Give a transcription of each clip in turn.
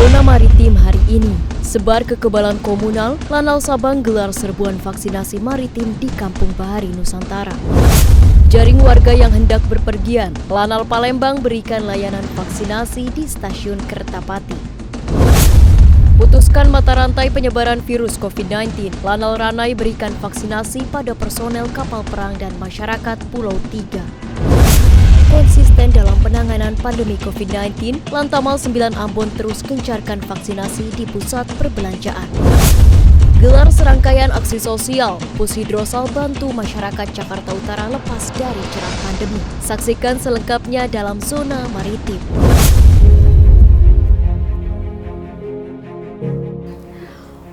Zona maritim hari ini, sebar kekebalan komunal, Lanal Sabang gelar serbuan vaksinasi maritim di Kampung Bahari, Nusantara. Jaring warga yang hendak berpergian, Lanal Palembang berikan layanan vaksinasi di stasiun Kertapati. Putuskan mata rantai penyebaran virus COVID-19, Lanal Ranai berikan vaksinasi pada personel kapal perang dan masyarakat Pulau 3. Konsisten dalam penanganan pandemi COVID-19, Lantamal 9 Ambon terus gencarkan vaksinasi di pusat perbelanjaan. Gelar serangkaian aksi sosial, Pushidrosal bantu masyarakat Jakarta Utara lepas dari jerat pandemi. Saksikan selengkapnya dalam Zona Maritim.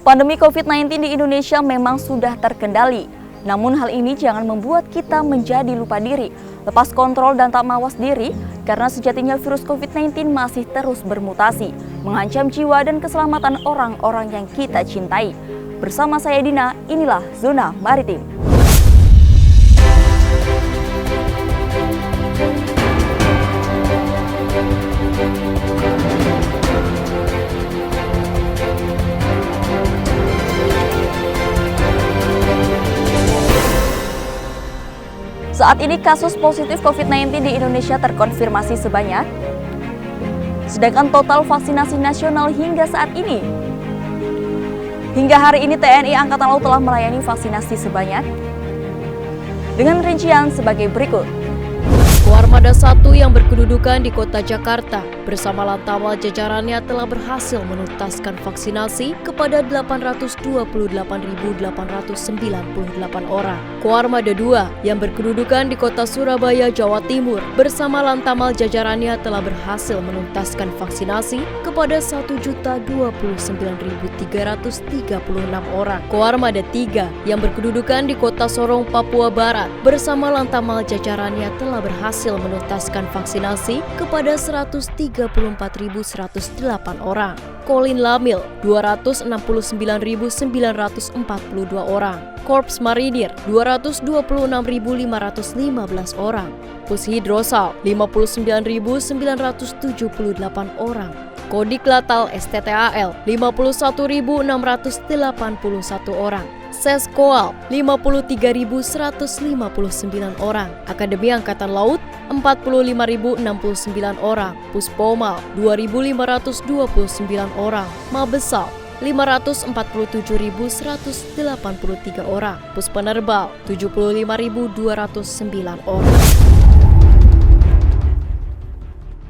Pandemi COVID-19 di Indonesia memang sudah terkendali. Namun hal ini jangan membuat kita menjadi lupa diri, lepas kontrol dan tak mawas diri, karena sejatinya virus COVID-19 masih terus bermutasi, mengancam jiwa dan keselamatan orang-orang yang kita cintai. Bersama saya Dina, inilah Zona Maritim. Saat ini kasus positif COVID-19 di Indonesia terkonfirmasi sebanyak, sedangkan total vaksinasi nasional hingga saat ini. Hingga hari ini TNI Angkatan Laut telah melayani vaksinasi sebanyak, dengan rincian sebagai berikut. Koarmada 1 yang berkedudukan di kota Jakarta bersama Lantamal jajarannya telah berhasil menuntaskan vaksinasi kepada 828.898 orang. Koarmada 2 yang berkedudukan di kota Surabaya, Jawa Timur bersama Lantamal jajarannya telah berhasil menuntaskan vaksinasi kepada 1.029.336 orang. Koarmada 3 yang berkedudukan di kota Sorong, Papua Barat bersama Lantamal jajarannya telah berhasil menuntaskan vaksinasi kepada 134.108 orang. Kolin Lamil 269.942 orang. Korps Marinir 226.515 orang. Pushidrosal 59.978 orang. Kodik Latal STTAL 51.681 orang. Seskoal 53.159 orang, Akademi Angkatan Laut 45.069 orang, Puspomal 2.529 orang, Mabesal 547.183 orang, Puspenerbal 75.209 orang.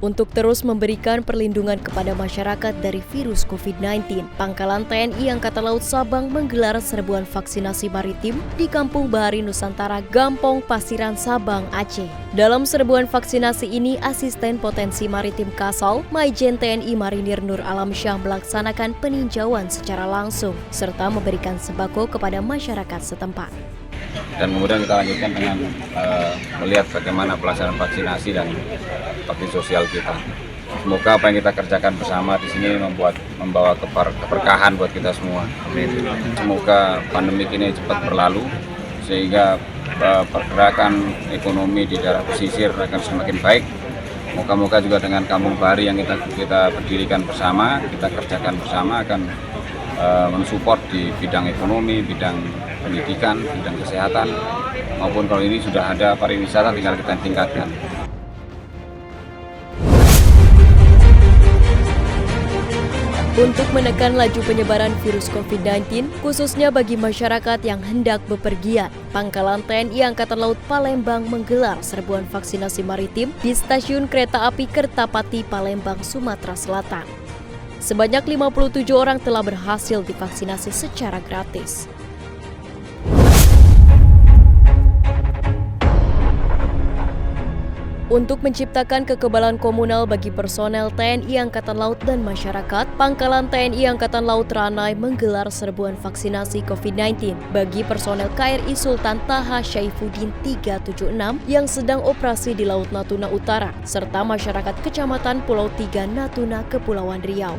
Untuk terus memberikan perlindungan kepada masyarakat dari virus COVID-19, Pangkalan TNI Angkatan Laut Sabang menggelar serbuan vaksinasi maritim di Kampung Bahari Nusantara, Gampong Pasiran, Sabang, Aceh. Dalam serbuan vaksinasi ini, Asisten Potensi Maritim Kasal, Maijen TNI Marinir Nur Alamsyah melaksanakan peninjauan secara langsung, serta memberikan sembako kepada masyarakat setempat. Dan kemudian kita lanjutkan dengan melihat bagaimana pelaksanaan vaksinasi dan bakti sosial kita. Semoga apa yang kita kerjakan bersama di sini membawa keberkahan buat kita semua. Semoga pandemi ini cepat berlalu sehingga pergerakan ekonomi di daerah pesisir akan semakin baik. Moga-moga juga dengan Kampung Bahari yang kita berdirikan bersama, kita kerjakan bersama akan mensupport di bidang ekonomi, bidang pendidikan, bidang kesehatan, maupun kalau ini sudah ada pariwisata tinggal kita tingkatkan. Untuk menekan laju penyebaran virus COVID-19, khususnya bagi masyarakat yang hendak bepergian, Pangkalan TNI Angkatan Laut Palembang menggelar serbuan vaksinasi maritim di Stasiun Kereta Api Kertapati, Palembang, Sumatera Selatan. Sebanyak 57 orang telah berhasil divaksinasi secara gratis. Untuk menciptakan kekebalan komunal bagi personel TNI Angkatan Laut dan masyarakat, Pangkalan TNI Angkatan Laut Ranai menggelar serbuan vaksinasi COVID-19 bagi personel KRI Sultan Taha Syaifuddin 376 yang sedang operasi di Laut Natuna Utara, serta masyarakat Kecamatan Pulau 3 Natuna, Kepulauan Riau.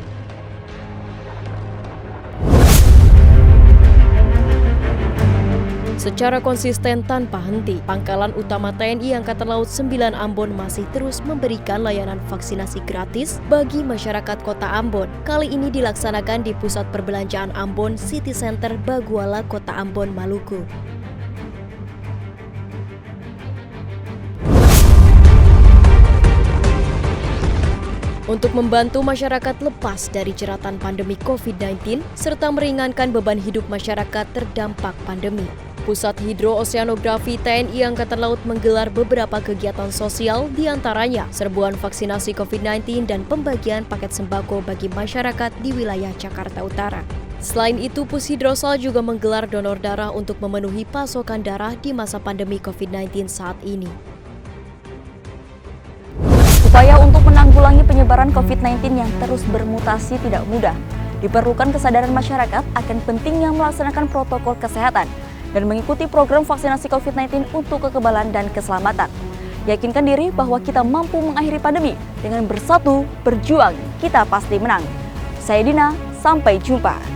Secara konsisten tanpa henti, Pangkalan Utama TNI Angkatan Laut 9 Ambon masih terus memberikan layanan vaksinasi gratis bagi masyarakat Kota Ambon. Kali ini dilaksanakan di Pusat Perbelanjaan Ambon City Center Baguala, Kota Ambon, Maluku. Untuk membantu masyarakat lepas dari jeratan pandemi COVID-19 serta meringankan beban hidup masyarakat terdampak pandemi, Pusat Hidrooseanografi TNI Angkatan Laut menggelar beberapa kegiatan sosial, diantaranya serbuan vaksinasi COVID-19 dan pembagian paket sembako bagi masyarakat di wilayah Jakarta Utara. Selain itu, Pushidrosal juga menggelar donor darah untuk memenuhi pasokan darah di masa pandemi COVID-19 saat ini. Upaya untuk menanggulangi penyebaran COVID-19 yang terus bermutasi tidak mudah. Diperlukan kesadaran masyarakat akan pentingnya melaksanakan protokol kesehatan dan mengikuti program vaksinasi COVID-19 untuk kekebalan dan keselamatan. Yakinkan diri bahwa kita mampu mengakhiri pandemi. Dengan bersatu, berjuang, kita pasti menang. Saya Dina, sampai jumpa.